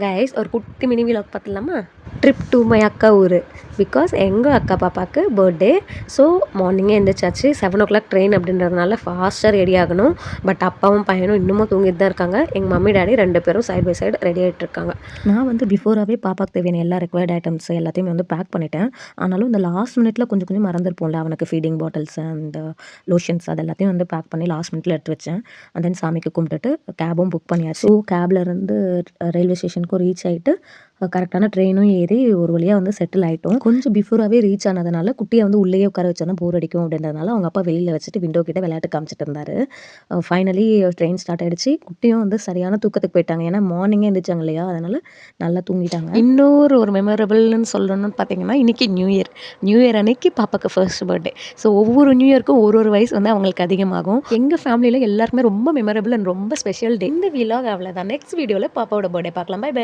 Guys ஒரு குட்டி mini vlog பார்த்துலாமா? ட்ரிப் டு மை அக்கா ஊர். பிகாஸ் எங்கள் அக்கா பாப்பாவுக்கு பர்த்டே. ஸோ மார்னிங்கே எழுந்திரிச்சாச்சு. 7 o'clock ட்ரெயின் அப்படின்றதுனால ஃபாஸ்ட்டாக ரெடி ஆகணும். பட் அப்பாவும் பையனும் இன்னமும் தூங்கிட்டு தான் இருக்காங்க. எங்கள் மம்மி டேடி 2 பேரும் சைட் பை சைடு ரெடி ஆகிட்டு இருக்காங்க. நான் வந்து பிஃபோராகவே பாப்பாவுக்கு தேவையான எல்லா ரெக்வயர்ட் ஐட்டம்ஸ் எல்லாத்தையுமே வந்து பேக் பண்ணிட்டேன். ஆனாலும் இந்த லாஸ்ட் மினிட்ல கொஞ்சம் கொஞ்சம் மறந்துருப்போம்ல, அவனுக்கு ஃபீடிங் பாட்டில்ஸ் அண்ட் லோஷன்ஸ் அது எல்லாத்தையும் வந்து பேக் பண்ணி லாஸ்ட் மினிட்ல எடுத்து வச்சேன். அண்ட் தென் சாமிக்கு கும்பிட்டுட்டு கேபும் புக் பண்ணியாச்சு. ஸோ கேப்ல இருந்து ரயில்வே ஸ்டேஷனுக்கும் ரீச் ஆகிட்டு கரெக்டான ட்ரெயினும் ஏறி ஒரு வழியாக வந்து செட்டில் ஆகிட்டோம். கொஞ்சம் பிஃபோராகவே ரீச் ஆனதுனால குட்டியை வந்து உள்ளேயே உட்கார வச்சோன்னா போர் அடிக்கும் அப்படின்றதுனால அவங்க அப்பா வெளியில் வச்சுட்டு விண்டோ கிட்ட விளையாட்டு காமிச்சிட்டு இருந்தார். ஃபைனலி ட்ரெயின் ஸ்டார்ட் ஆகிடுச்சு. குட்டியும் வந்து சரியான தூக்கத்துக்கு போயிட்டாங்க. ஏன்னா மார்னிங்கே எழுந்திரிச்சாங்க இல்லையா, அதனால் நல்லா தூங்கிட்டாங்க. இன்னொரு மெமரபிள்னு சொல்லணும்னு பார்த்தீங்கன்னா, இன்றைக்கி நியூ இயர் அன்னைக்கு பாப்பாக்கு ஃபர்ஸ்ட் பர்த்டே. ஸோ ஒவ்வொரு நியூ இயருக்கும் ஒரு வயசு வந்து அவங்களுக்கு அதிகமாகும். எங்கள் ஃபேமிலியில் எல்லாருக்குமே ரொம்ப மெமரபிள் அண்ட் ரொம்ப ஸ்பெஷல் டே. இந்த விலாக் அவ்வளோதான். நெக்ஸ்ட் வீடியோவில் பாப்பாவோட பர்த்டே பார்க்கலாம். Bye by.